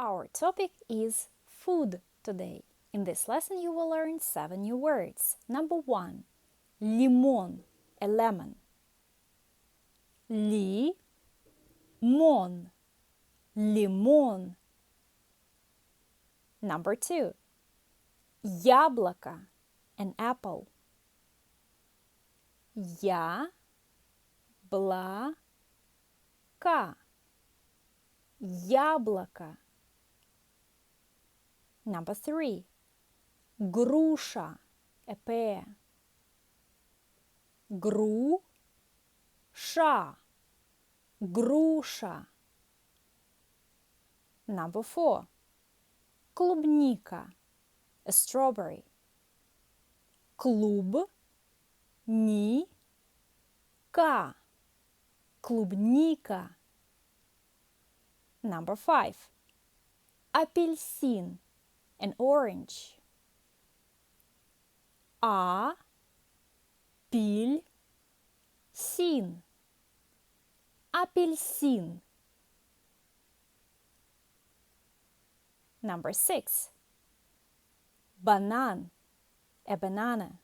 Our topic is food today. In this lesson, you will learn 7 new words. Number 1, limon, a lemon. Limon, limon. Number 2, яблоко, an apple. Яблоко, яблоко. Number 3, груша, a pear. Груша, груша. Number 4, клубника, a strawberry. Клубника, клубника. Number 5, апельсин, an orange. Апельсин, апельсин. Number 6, банан, a banana.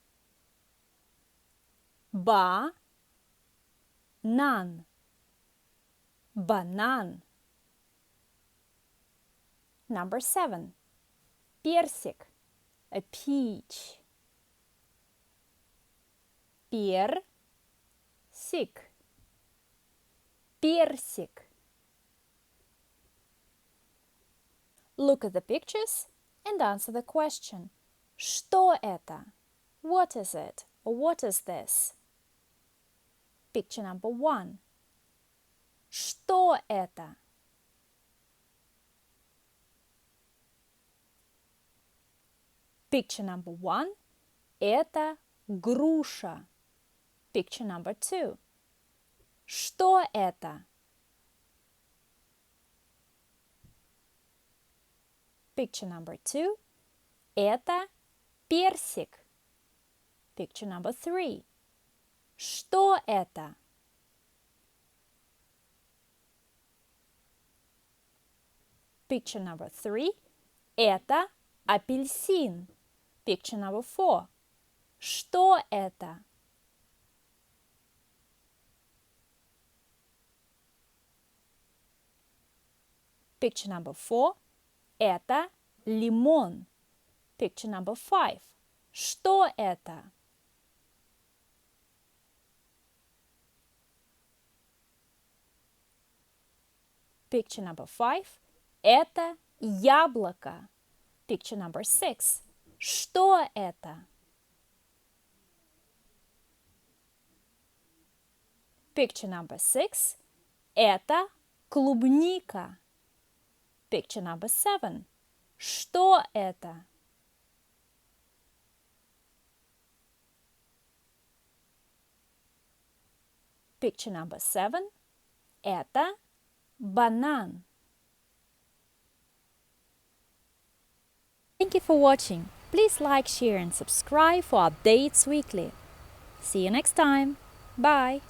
Банан, банан. Number 7, персик, a peach. Персик, персик. Look at the pictures and answer the question. Что это? What is it? Or what is this? Picture number 1. Что это? Picture number 1. Это груша. Picture number 2. Что это? Picture number 2. Это персик. Picture number 3. Что это? Picture number 3. Это апельсин. Picture number 4. Что это? Picture number 4. Это лимон. Picture number 5. Что это? Picture number 5. Это яблоко. Picture number 6. Что это? Picture number 6. Это клубника. Picture number 7. Что это? Picture number 7. Это банан. Thank you for watching. Please like, share and subscribe for updates weekly. See you next time. Bye.